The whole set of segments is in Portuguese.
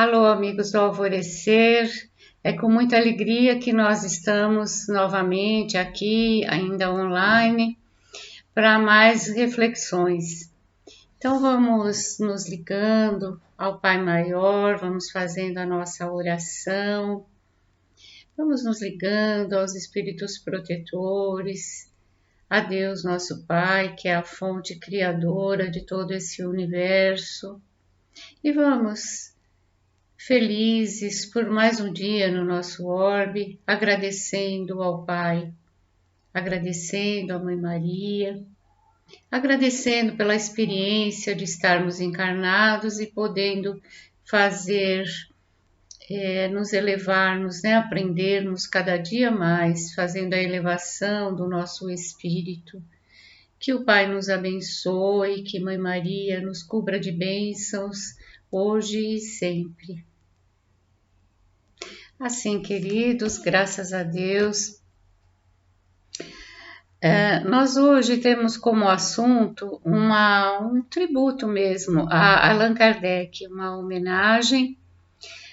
Alô, amigos do Alvorecer. É com muita alegria que nós estamos novamente aqui, ainda online, para mais reflexões. Então, vamos nos ligando ao Pai Maior, vamos fazendo a nossa oração, vamos nos ligando aos espíritos protetores, a Deus, nosso Pai, que é a fonte criadora de todo esse universo, e vamos felizes por mais um dia no nosso orbe, agradecendo ao Pai, agradecendo à Mãe Maria, agradecendo pela experiência de estarmos encarnados e podendo fazer, nos elevarmos, né, aprendermos cada dia mais, fazendo a elevação do nosso espírito. Que o Pai nos abençoe, que Mãe Maria nos cubra de bênçãos, hoje e sempre. Assim, queridos, graças a Deus, nós hoje temos como assunto um tributo mesmo a Allan Kardec, uma homenagem.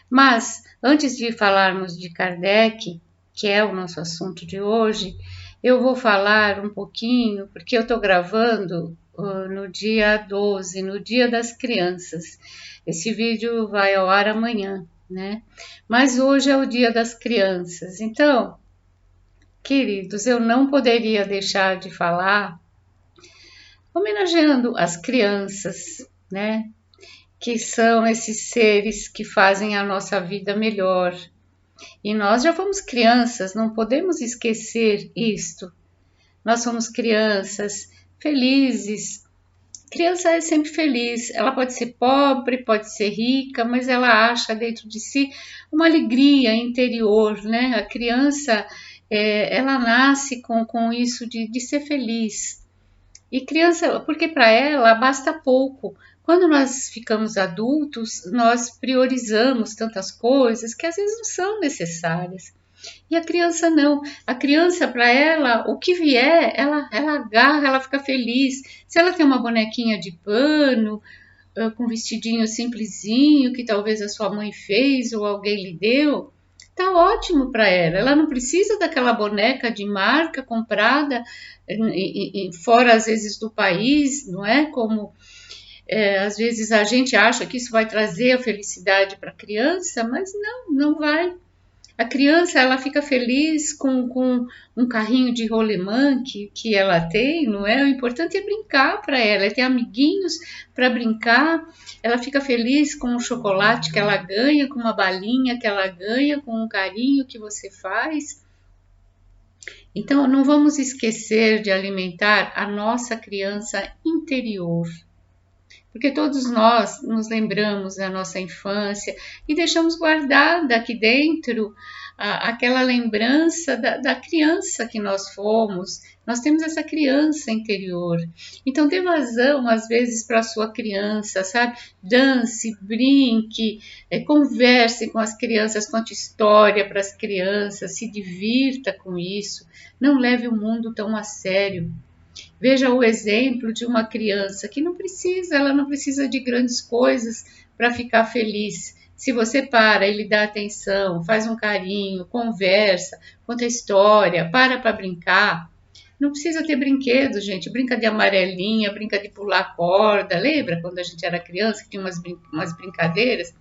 Mas, antes de falarmos de Kardec, que é o nosso assunto de hoje, eu vou falar um pouquinho, porque eu estou gravando no dia 12, no Dia das Crianças. Esse vídeo vai ao ar amanhã, né? Mas hoje é o Dia das Crianças. Então, queridos, eu não poderia deixar de falar homenageando as crianças, né? Que são esses seres que fazem a nossa vida melhor. E nós já fomos crianças, não podemos esquecer isto. Nós somos crianças felizes. Criança é sempre feliz, ela pode ser pobre, pode ser rica, mas ela acha dentro de si uma alegria interior, né? A criança, ela nasce com isso de ser feliz. E criança, porque para ela basta pouco. Quando nós ficamos adultos, nós priorizamos tantas coisas que às vezes não são necessárias. E a criança não. A criança, para ela, o que vier, ela agarra, ela fica feliz. Se ela tem uma bonequinha de pano, com um vestidinho simplesinho, que talvez a sua mãe fez ou alguém lhe deu, tá ótimo para ela. Ela não precisa daquela boneca de marca comprada fora, às vezes, do país, não é? Como às vezes a gente acha que isso vai trazer a felicidade para a criança, mas não vai. A criança, ela fica feliz com um carrinho de rolemã que ela tem, não é? O importante é brincar para ela, é ter amiguinhos para brincar. Ela fica feliz com o chocolate que ela ganha, com uma balinha que ela ganha, com um carinho que você faz. Então, não vamos esquecer de alimentar a nossa criança interior, porque todos nós nos lembramos da nossa infância e deixamos guardada aqui dentro aquela lembrança da criança que nós fomos. Nós temos essa criança interior. Então, dê vazão, às vezes, para a sua criança, sabe? Dance, brinque, converse com as crianças, conte história para as crianças, se divirta com isso. Não leve o mundo tão a sério. Veja o exemplo de uma criança que ela não precisa de grandes coisas para ficar feliz. Se você para e lhe dá atenção, faz um carinho, conversa, conta história, para brincar. Não precisa ter brinquedos, gente. Brinca de amarelinha, brinca de pular corda. Lembra quando a gente era criança que tinha umas brincadeiras?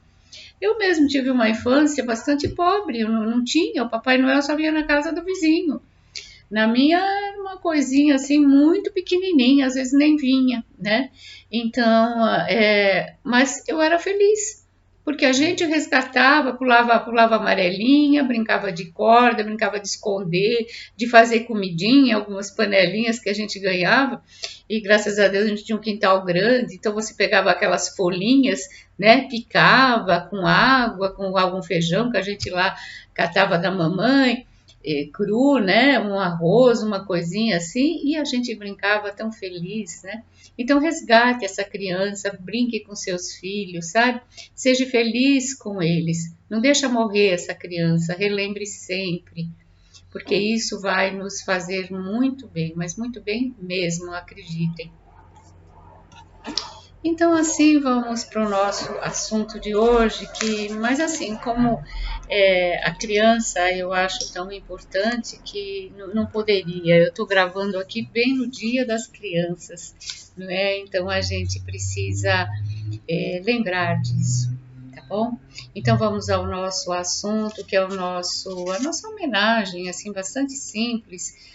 Eu mesmo tive uma infância bastante pobre, eu não tinha. O Papai Noel só vinha na casa do vizinho. Na minha era uma coisinha assim muito pequenininha, às vezes nem vinha, né? Então, mas eu era feliz, porque a gente resgatava, pulava amarelinha, brincava de corda, brincava de esconder, de fazer comidinha, algumas panelinhas que a gente ganhava, e graças a Deus a gente tinha um quintal grande, então você pegava aquelas folhinhas, né? Picava com água, com algum feijão que a gente lá catava da mamãe, cru, né? Um arroz, uma coisinha assim, e a gente brincava tão feliz, né? Então resgate essa criança, brinque com seus filhos, sabe? Seja feliz com eles. Não deixa morrer essa criança, relembre sempre, porque isso vai nos fazer muito bem, mas muito bem mesmo, acreditem. Então, assim, vamos para o nosso assunto de hoje, mas assim, como a criança eu acho tão importante que não poderia. Eu estou gravando aqui bem no Dia das Crianças, não é? Então a gente precisa lembrar disso, tá bom? Então vamos ao nosso assunto, que é a nossa homenagem, assim, bastante simples,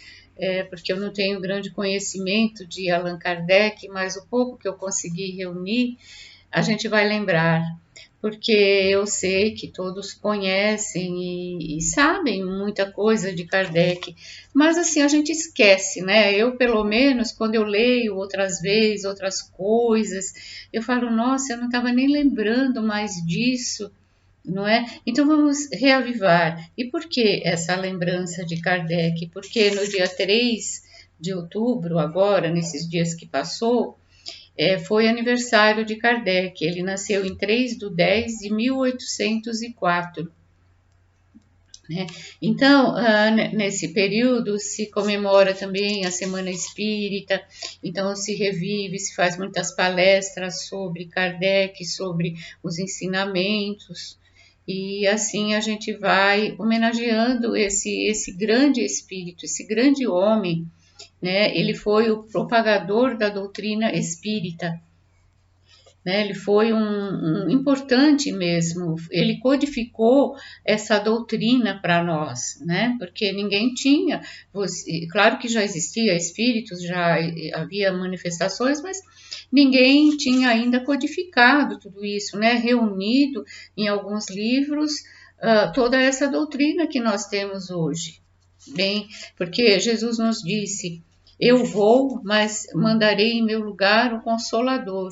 porque eu não tenho grande conhecimento de Allan Kardec, mas o pouco que eu consegui reunir, a gente vai lembrar, porque eu sei que todos conhecem e sabem muita coisa de Kardec, mas assim a gente esquece, né? Eu, pelo menos, quando eu leio outras vezes, outras coisas, eu falo, nossa, eu não estava nem lembrando mais disso, não é? Então vamos reavivar. E por que essa lembrança de Kardec? Porque no dia 3 de outubro, agora, nesses dias que passou, foi aniversário de Kardec. Ele nasceu em 3/10/1804. Né? Então, nesse período se comemora também a Semana Espírita, então se revive, se faz muitas palestras sobre Kardec, sobre os ensinamentos, e assim a gente vai homenageando esse grande espírito, esse grande homem, né? Ele foi o propagador da doutrina espírita, né? Ele foi um importante mesmo, ele codificou essa doutrina para nós, né? Porque ninguém tinha, claro que já existia espíritos, já havia manifestações, mas ninguém tinha ainda codificado tudo isso, né? Reunido em alguns livros toda essa doutrina que nós temos hoje. Bem, porque Jesus nos disse: eu vou, mas mandarei em meu lugar o Consolador.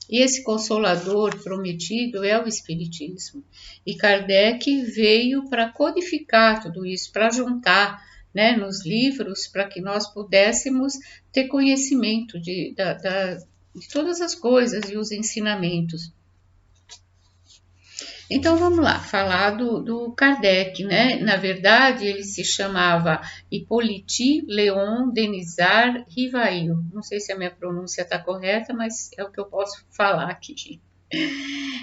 E esse consolador prometido é o Espiritismo. E Kardec veio para codificar tudo isso, para juntar, né, nos livros, para que nós pudéssemos ter conhecimento de todas as coisas e os ensinamentos. Então vamos lá, falar do Kardec, né? Na verdade, ele se chamava Hippolyte Léon Denisard Rivail. Não sei se a minha pronúncia está correta, mas é o que eu posso falar aqui.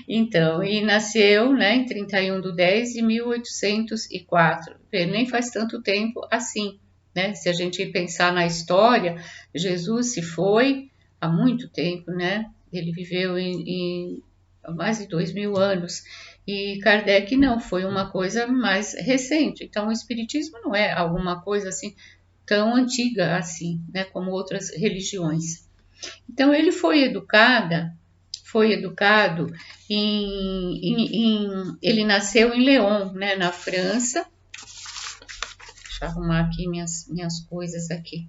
Então, e nasceu, né, em 31/10/1804. Nem faz tanto tempo assim, né? Se a gente pensar na história, Jesus se foi há muito tempo, né? Ele viveu em mais de 2000 anos. E Kardec não, foi uma coisa mais recente. Então, o Espiritismo não é alguma coisa assim tão antiga assim, né, como outras religiões. Então, ele foi educado ele nasceu em Lyon, né, na França. Deixa eu arrumar aqui minhas coisas aqui.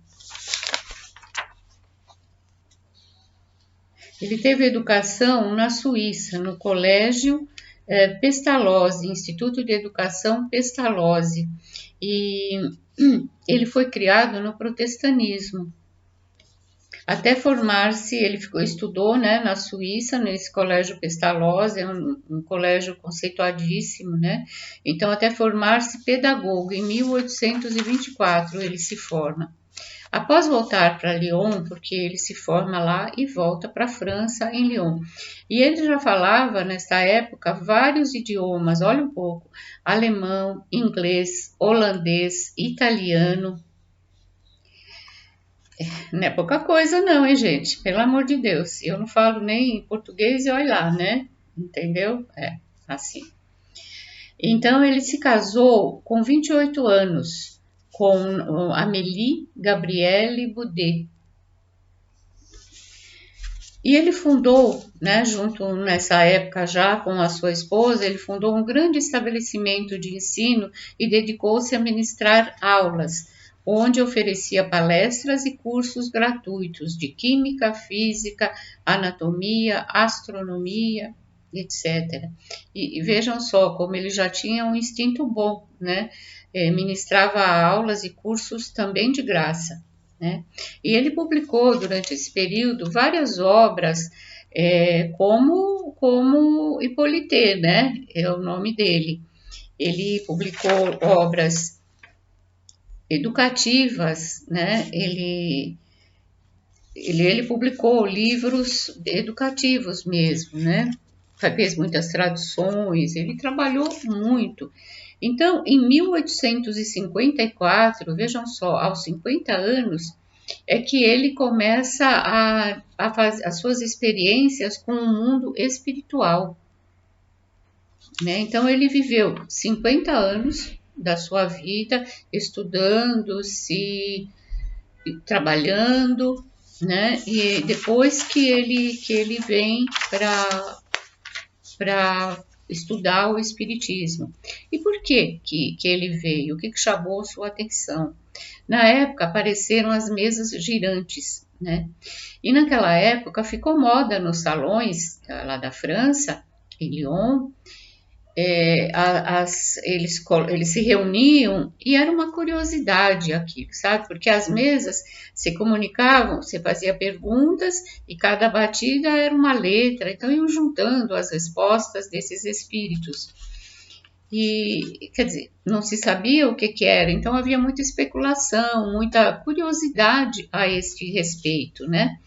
Ele teve educação na Suíça, no Colégio Pestalozzi, Instituto de Educação Pestalozzi, e ele foi criado no protestantismo. Até formar-se, estudou, né, na Suíça, nesse colégio Pestalozzi, é um colégio conceituadíssimo, né? Então, até formar-se pedagogo, em 1824 ele se forma. Após voltar para Lyon, porque ele se forma lá e volta para a França, em Lyon. E ele já falava, nessa época, vários idiomas, olha um pouco, alemão, inglês, holandês, italiano. Não é pouca coisa não, hein, gente? Pelo amor de Deus. Eu não falo nem português e olha lá, né? Entendeu? É, assim. Então, ele se casou com 28 anos, com Amélie Gabrielle Boudet. E ele fundou, né, junto nessa época já com a sua esposa, ele fundou um grande estabelecimento de ensino e dedicou-se a ministrar aulas, onde oferecia palestras e cursos gratuitos de química, física, anatomia, astronomia, etc. E vejam só como ele já tinha um instinto bom, né? Ministrava aulas e cursos também de graça. Né? E ele publicou durante esse período várias obras, como Hippolyte, né? É o nome dele. Ele publicou obras educativas, né? Ele ele publicou livros educativos mesmo, né? Fez muitas traduções, ele trabalhou muito. Então, em 1854, vejam só, aos 50 anos, é que ele começa a fazer as suas experiências com o mundo espiritual, né? Então, ele viveu 50 anos da sua vida estudando, se trabalhando, né? E depois que ele vem para estudar o espiritismo. E por que ele veio? O que chamou sua atenção? Na época apareceram as mesas girantes, né? E naquela época ficou moda nos salões lá da França, em Lyon, eles se reuniam e era uma curiosidade aquilo, sabe? Porque as mesas se comunicavam, você fazia perguntas e cada batida era uma letra, então iam juntando as respostas desses espíritos. E, quer dizer, não se sabia o que era, então havia muita especulação, muita curiosidade a este respeito, né?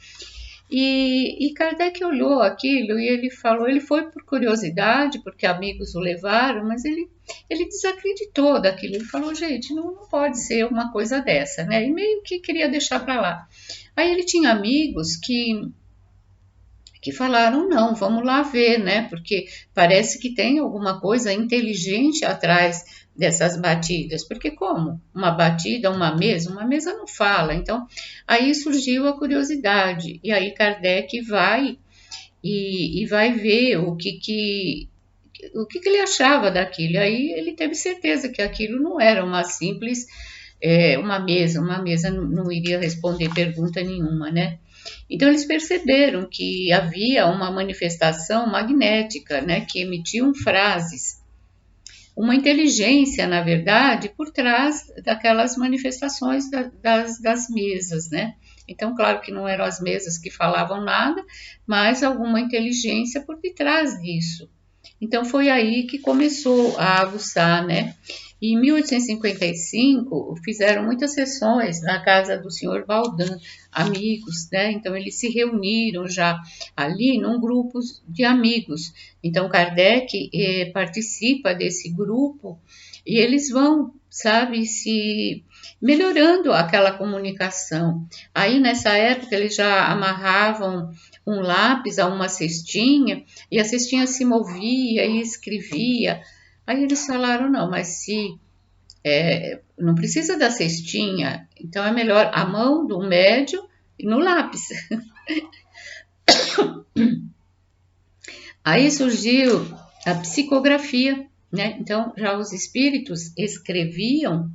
E Kardec olhou aquilo e ele falou, ele foi por curiosidade, porque amigos o levaram, mas ele desacreditou daquilo. Ele falou, gente, não pode ser uma coisa dessa, né? E meio que queria deixar para lá. Aí ele tinha amigos que falaram, não, vamos lá ver, né? Porque parece que tem alguma coisa inteligente atrás dessas batidas. Porque como? Uma batida, uma mesa não fala. Então, aí surgiu a curiosidade. E aí Kardec vai e vai ver o que ele achava daquilo. Aí ele teve certeza que aquilo não era uma simples uma mesa não iria responder pergunta nenhuma, né? Então eles perceberam que havia uma manifestação magnética, né, que emitiam frases, uma inteligência, na verdade, por trás daquelas manifestações das mesas, né? Então, claro que não eram as mesas que falavam nada, mas alguma inteligência por detrás disso. Então foi aí que começou a aguçar, né? E em 1855 fizeram muitas sessões na casa do senhor Baldin, amigos, né? Então eles se reuniram já ali num grupo de amigos. Então Kardec participa desse grupo e eles vão, sabe, se melhorando aquela comunicação. Aí nessa época eles já amarravam um lápis a uma cestinha e a cestinha se movia e escrevia. Aí eles falaram, não, mas se não precisa da cestinha, então é melhor a mão do médium e no lápis. Aí surgiu a psicografia, né? Então já os espíritos escreviam,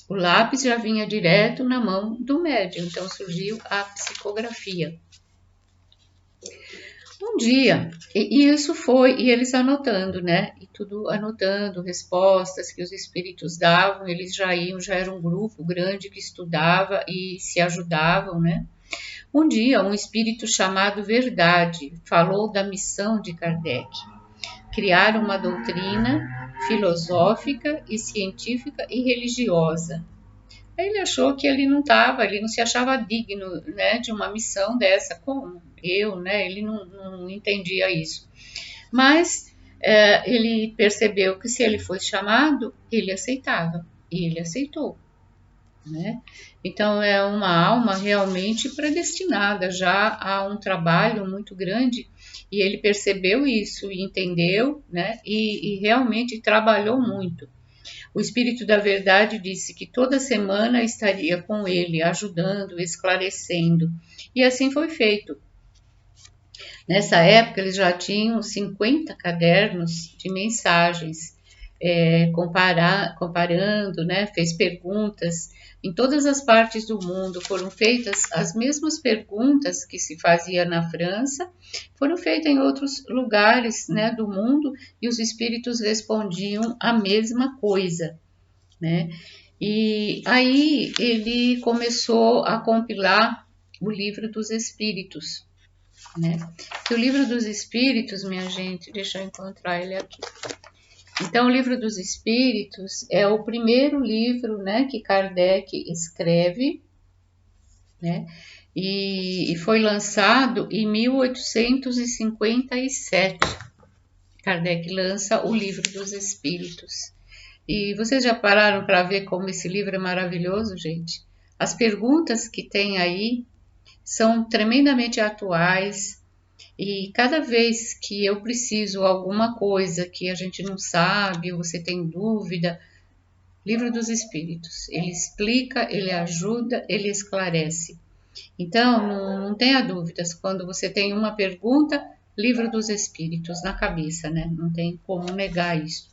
o lápis já vinha direto na mão do médium, então surgiu a psicografia. Um dia, e isso foi, e eles anotando, né? E tudo anotando, respostas que os espíritos davam, eles já era um grupo grande que estudava e se ajudavam, né? Um dia, um espírito chamado Verdade falou da missão de Kardec, criar uma doutrina filosófica e científica e religiosa. Aí ele achou que ele não se achava digno, né, de uma missão dessa, como eu, né? Ele não entendia isso. Mas ele percebeu que se ele fosse chamado, ele aceitava, e ele aceitou, né? Então é uma alma realmente predestinada já a um trabalho muito grande, e ele percebeu isso e entendeu, né? E realmente trabalhou muito. O Espírito da Verdade disse que toda semana estaria com ele, ajudando, esclarecendo. E assim foi feito. Nessa época, eles já tinham 50 cadernos de mensagens, comparando, né, fez perguntas. Em todas as partes do mundo foram feitas as mesmas perguntas que se fazia na França, foram feitas em outros lugares, né, do mundo, e os espíritos respondiam a mesma coisa, né? E aí ele começou a compilar o Livro dos Espíritos, né? Que o Livro dos Espíritos, minha gente, deixa eu encontrar ele aqui. Então, o Livro dos Espíritos é o primeiro livro, né, que Kardec escreve, né? e foi lançado em 1857. Kardec lança o Livro dos Espíritos. E vocês já pararam para ver como esse livro é maravilhoso, gente? As perguntas que tem aí são tremendamente atuais e cada vez que eu preciso alguma coisa que a gente não sabe, ou você tem dúvida, Livro dos Espíritos, ele explica, ele ajuda, ele esclarece. Então, não tenha dúvidas, quando você tem uma pergunta, Livro dos Espíritos na cabeça, né? Não tem como negar isso.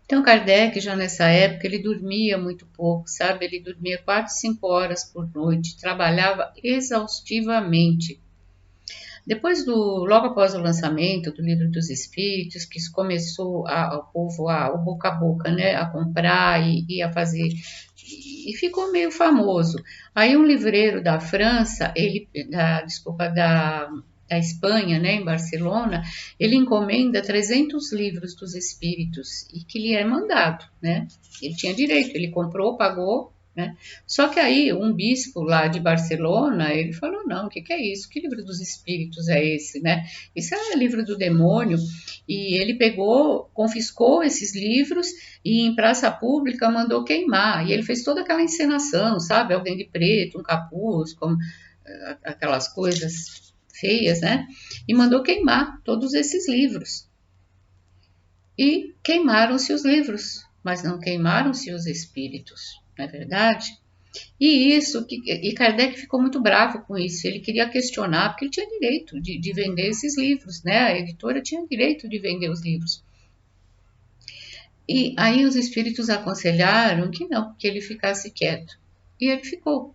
Então, Kardec, já nessa época, ele dormia muito pouco, sabe? Ele dormia 4, 5 horas por noite, trabalhava exaustivamente. Depois logo após o lançamento do Livro dos Espíritos, que começou o povo, o boca a boca, né? A comprar e a fazer, e ficou meio famoso. Aí um livreiro da França, da Espanha, né, em Barcelona, ele encomenda 300 livros dos espíritos e que lhe é mandado, né? Ele tinha direito, ele comprou, pagou, né? Só que aí um bispo lá de Barcelona, ele falou, não, o que é isso? Que livro dos espíritos é esse, né? Isso é livro do demônio. E ele pegou, confiscou esses livros e em praça pública mandou queimar. E ele fez toda aquela encenação, sabe? Alguém de preto, um capuz, como aquelas coisas feias, né? E mandou queimar todos esses livros. E queimaram-se os livros, mas não queimaram-se os espíritos, não é verdade? E Kardec ficou muito bravo com isso. Ele queria questionar, porque ele tinha direito de vender esses livros, né? A editora tinha direito de vender os livros. E aí os espíritos aconselharam que não, que ele ficasse quieto. E ele ficou.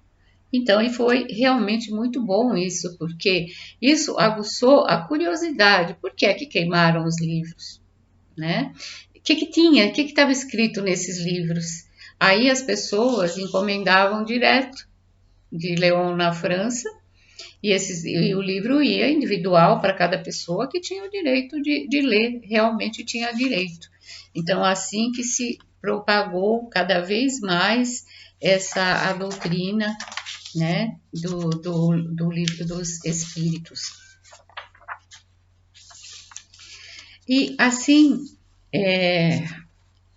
Então, e foi realmente muito bom isso, porque isso aguçou a curiosidade. Por que é que queimaram os livros, né? O que tinha? O que estava escrito nesses livros? Aí as pessoas encomendavam direto de Leon na França e o livro ia individual para cada pessoa que tinha o direito de ler, realmente tinha direito. Então, assim que se propagou cada vez mais a doutrina, né, do Livro dos Espíritos. E assim,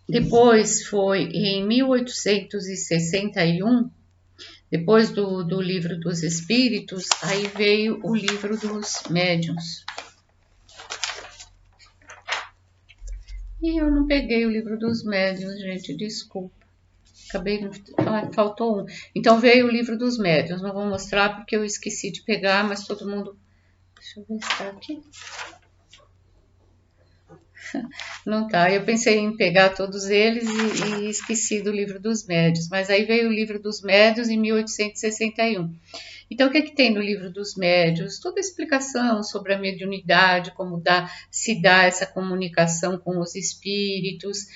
depois foi em 1861, depois do Livro dos Espíritos, aí veio o Livro dos Médiuns. E eu não peguei o Livro dos Médiuns, gente, desculpa. Faltou um. Então veio o Livro dos Médiuns. Não vou mostrar porque eu esqueci de pegar, mas todo mundo... Deixa eu ver se tá aqui. Não tá, eu pensei em pegar todos eles e esqueci do Livro dos Médiuns, mas aí veio o Livro dos Médiuns em 1861. Então, o que tem no Livro dos Médiuns? Toda a explicação sobre a mediunidade, como se dá essa comunicação com os espíritos,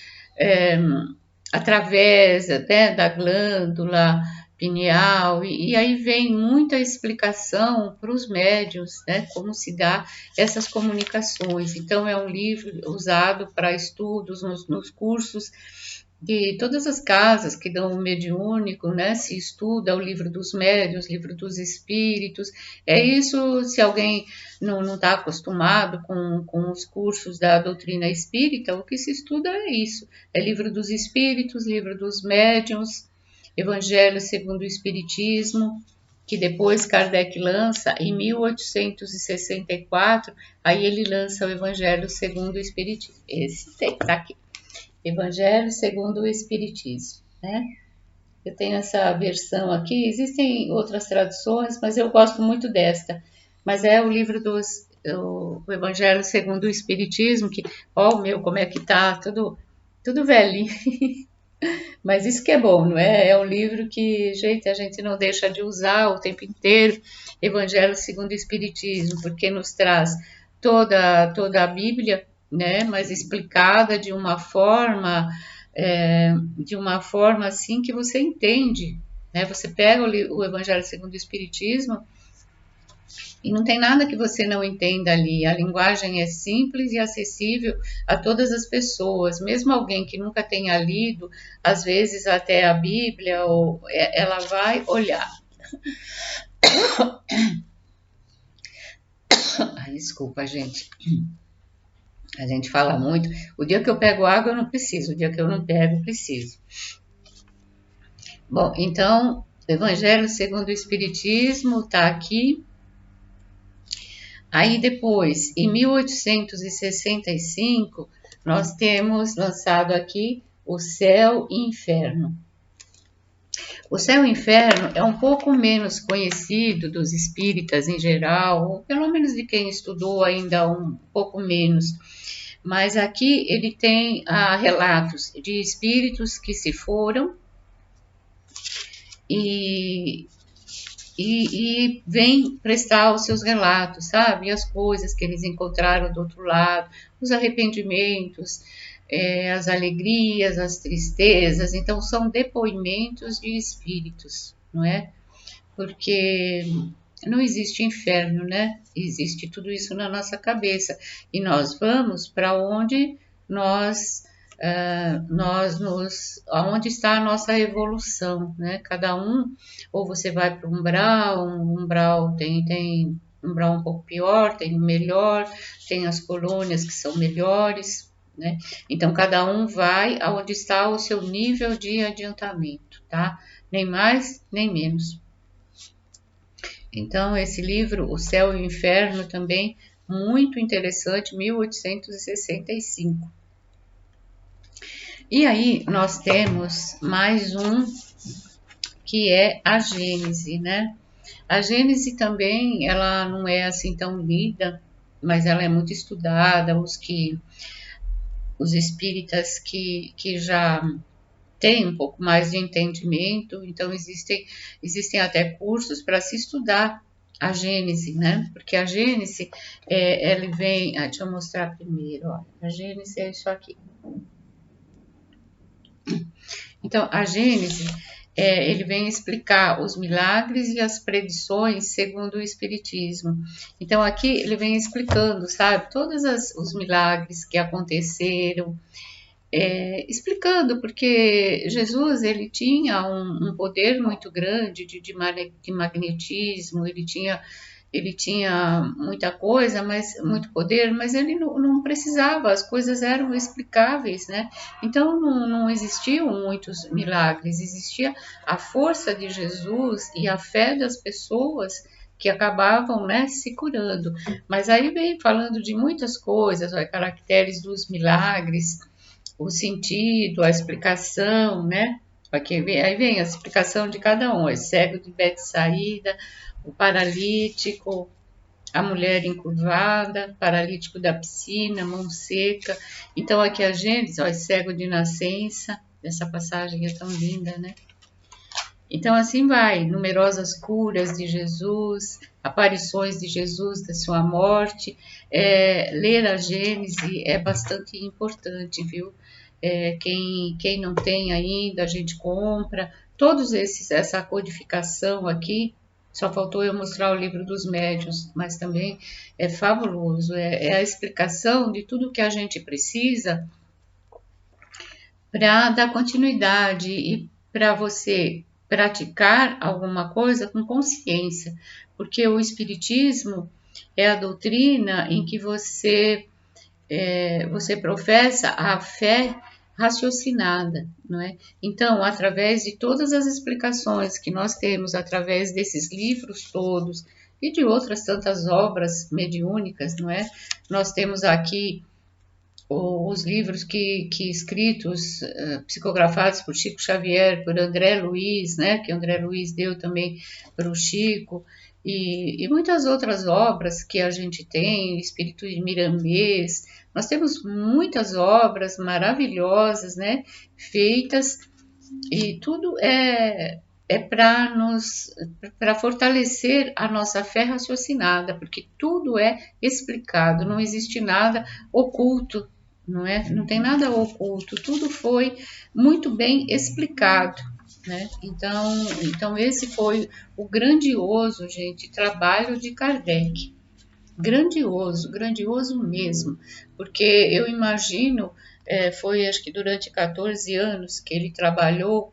através, né, da glândula pineal, e aí vem muita explicação para os médiuns, né, como se dá essas comunicações. Então, é um livro usado para estudos nos cursos de todas as casas que dão o mediúnico, né, se estuda o Livro dos Médiuns, Livro dos Espíritos. É isso, se alguém não está acostumado com os cursos da doutrina espírita, o que se estuda é isso. É Livro dos Espíritos, Livro dos Médiuns, Evangelho segundo o Espiritismo, que depois Kardec lança em 1864, aí ele lança o Evangelho segundo o Espiritismo. Esse está aqui. Evangelho segundo o Espiritismo, né? Eu tenho essa versão aqui, existem outras traduções, mas eu gosto muito desta. Mas é o livro o Evangelho segundo o Espiritismo, que, ó, o meu, como é que tá, tudo velhinho. Mas isso que é bom, não é? É um livro que, gente, a gente não deixa de usar o tempo inteiro, Evangelho segundo o Espiritismo, porque nos traz toda a Bíblia, né? Mas explicada de uma forma assim que você entende, né? Você pega o Evangelho segundo o Espiritismo e não tem nada que você não entenda ali. A linguagem é simples e acessível a todas as pessoas, mesmo alguém que nunca tenha lido, às vezes até a Bíblia, ela vai olhar. Ai, desculpa, gente. A gente fala muito. O dia que eu pego água, eu não preciso. O dia que eu não pego, preciso. Bom, então, Evangelho segundo o Espiritismo está aqui. Aí depois, em 1865, nós temos lançado aqui o Céu e Inferno. O Céu e Inferno é um pouco menos conhecido dos espíritas em geral, ou pelo menos de quem estudou ainda um pouco menos. Mas aqui ele tem relatos de espíritos que se foram e vem prestar os seus relatos, sabe? As coisas que eles encontraram do outro lado, os arrependimentos, as alegrias, as tristezas. Então, são depoimentos de espíritos, não é? Porque não existe inferno, né? Existe tudo isso na nossa cabeça. E nós vamos para onde aonde está a nossa evolução, né? Cada um, ou você vai para um umbral tem umbral um pouco pior, tem o melhor, tem as colônias que são melhores, né? Então cada um vai aonde está o seu nível de adiantamento, tá? Nem mais, nem menos. Então, esse livro, O Céu e o Inferno, também muito interessante, 1865. E aí, nós temos mais um, que é a Gênese, né? A Gênese também, ela não é assim tão lida, mas ela é muito estudada, os espíritas que já têm um pouco mais de entendimento, então existem até cursos para se estudar a Gênese, né? Porque a Gênese, ela vem... deixa eu mostrar primeiro, olha. A Gênese é isso aqui. Então, a Gênese, ele vem explicar os milagres e as predições segundo o Espiritismo. Então, aqui ele vem explicando, sabe, todos os milagres que aconteceram, explicando, porque Jesus, ele tinha um poder muito grande de magnetismo, ele tinha muita coisa, muito poder, mas ele não precisava, as coisas eram explicáveis, né? Então não existiam muitos milagres, existia a força de Jesus e a fé das pessoas que acabavam, né, se curando. Mas aí vem falando de muitas coisas, caracteres dos milagres, o sentido, a explicação, né? Aí vem a explicação de cada um, cego de Betsaída, o paralítico, a mulher encurvada, paralítico da piscina, mão seca. Então aqui a Gênesis, cego de nascença, essa passagem é tão linda, né? Então assim vai, numerosas curas de Jesus, aparições de Jesus, da sua morte. Ler a Gênese é bastante importante, viu? Quem não tem ainda, a gente compra. Essa codificação aqui, só faltou eu mostrar o livro dos médiuns, mas também é fabuloso. É a explicação de tudo que a gente precisa para dar continuidade e para você praticar alguma coisa com consciência, porque o Espiritismo é a doutrina em que você professa a fé raciocinada, não é? Então, através de todas as explicações que nós temos, através desses livros todos e de outras tantas obras mediúnicas, não é? Nós temos aqui os livros que escritos, psicografados por Chico Xavier, por André Luiz, né? Que André Luiz deu também para o Chico, e muitas outras obras que a gente tem, Espírito de Miramês. Nós temos muitas obras maravilhosas, né? Feitas, e tudo para fortalecer a nossa fé raciocinada, porque tudo é explicado, não existe nada oculto, não é? Não tem nada oculto, tudo foi muito bem explicado, né? Então esse foi o grandioso, gente, trabalho de Kardec. Grandioso, grandioso mesmo, porque eu imagino, foi acho que durante 14 anos que ele trabalhou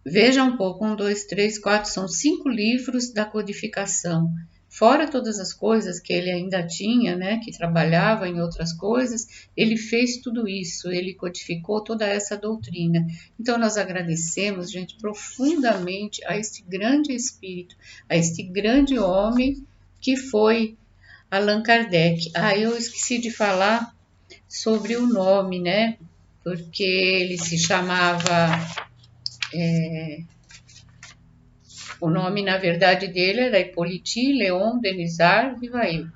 Veja um pouco, 1, 2, 3, 4, são 5 livros da codificação. Fora todas as coisas que ele ainda tinha, né, que trabalhava em outras coisas, ele fez tudo isso, ele codificou toda essa doutrina. Então nós agradecemos, gente, profundamente a este grande espírito, a este grande homem que foi Allan Kardec. Ah, eu esqueci de falar sobre o nome, né? Porque ele se chamava o nome, na verdade, dele era Hippolyte Léon Denisard Rivail.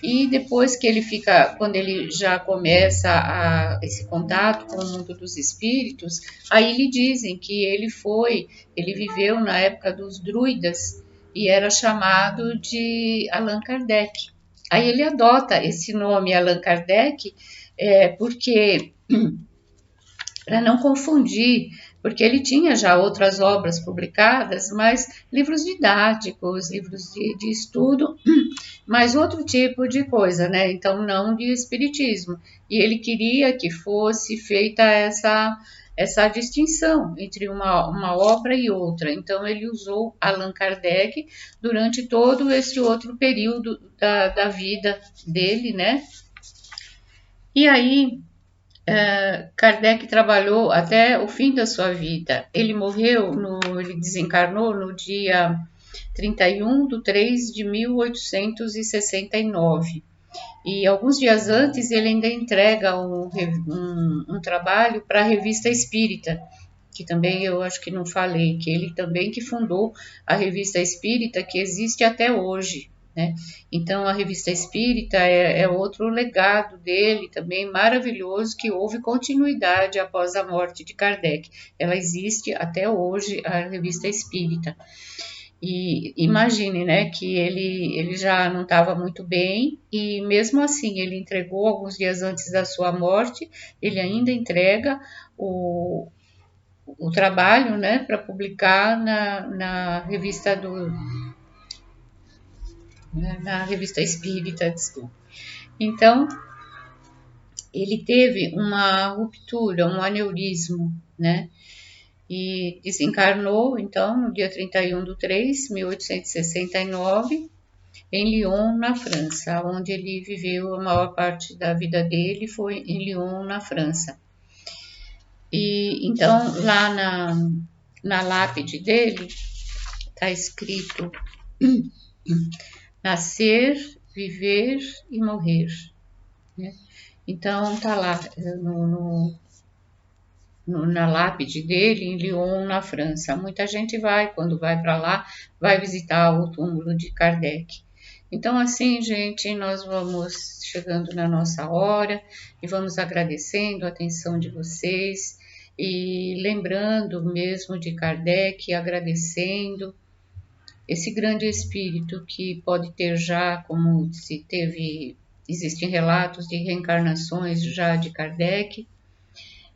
E depois que ele fica, quando ele já começa esse contato com o mundo dos espíritos, aí lhe dizem que ele viveu na época dos druidas e era chamado de Allan Kardec. Aí ele adota esse nome Allan Kardec porque para não confundir, porque ele tinha já outras obras publicadas, mas livros didáticos, livros de estudo, mas outro tipo de coisa, né? Então, não de espiritismo. E ele queria que fosse feita essa distinção entre uma obra e outra. Então, ele usou Allan Kardec durante todo esse outro período da vida dele, né? E aí, Kardec trabalhou até o fim da sua vida. Ele desencarnou no dia 31 de 3 de 1869. E alguns dias antes ele ainda entrega um trabalho para a Revista Espírita, que também eu acho que não falei, que ele também que fundou a Revista Espírita, que existe até hoje, né? Então a Revista Espírita é outro legado dele também maravilhoso, que houve continuidade após a morte de Kardec. Ela existe até hoje, a Revista Espírita. E imagine, né, que ele já não estava muito bem e mesmo assim ele entregou alguns dias antes da sua morte, ele ainda entrega o trabalho, né, para publicar na revista na revista Espírita, desculpa. Então, ele teve uma ruptura, um aneurismo, né, e desencarnou, então, no dia 31 de 3 de 1869, em Lyon, na França, onde ele viveu a maior parte da vida dele, foi em Lyon, na França. E então, lá na lápide dele, está escrito nascer, viver e morrer, né? Então, está lá na lápide dele, em Lyon, na França. Muita gente vai, quando vai para lá, vai visitar o túmulo de Kardec. Então, assim, gente, nós vamos chegando na nossa hora e vamos agradecendo a atenção de vocês e lembrando mesmo de Kardec, agradecendo esse grande espírito que pode ter já, como se teve, existem relatos de reencarnações já de Kardec,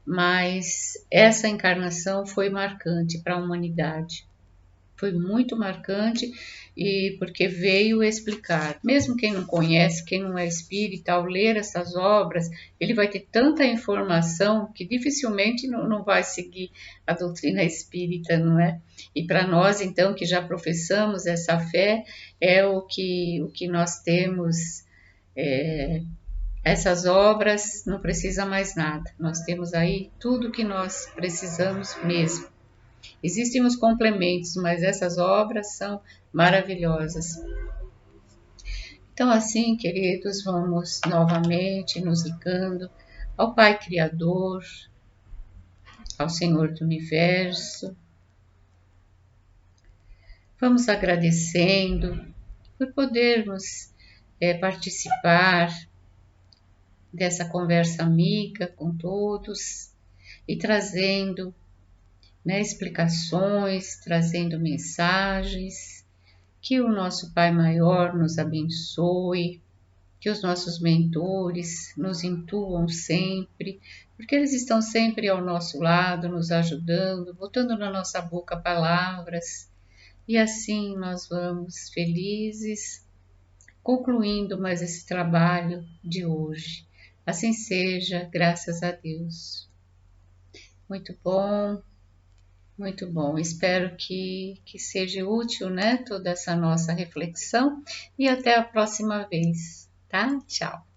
mas essa encarnação foi marcante para a humanidade. Foi muito marcante e porque veio explicar. Mesmo quem não conhece, quem não é espírita, ao ler essas obras, ele vai ter tanta informação que dificilmente não vai seguir a doutrina espírita, não é? E para nós, então, que já professamos essa fé, é o que nós temos. Essas obras não precisa mais nada. Nós temos aí tudo que nós precisamos mesmo. Existem os complementos, mas essas obras são maravilhosas. Então, assim, queridos, vamos novamente nos ligando ao Pai Criador, ao Senhor do Universo. Vamos agradecendo por podermos participar dessa conversa amiga com todos e trazendo, né, explicações, trazendo mensagens. Que o nosso Pai Maior nos abençoe, que os nossos mentores nos intuam sempre, porque eles estão sempre ao nosso lado, nos ajudando, botando na nossa boca palavras, e assim nós vamos felizes, concluindo mais esse trabalho de hoje. Assim seja, graças a Deus. Muito bom. Muito bom. Espero que seja útil, né, toda essa nossa reflexão e até a próxima vez, tá? Tchau.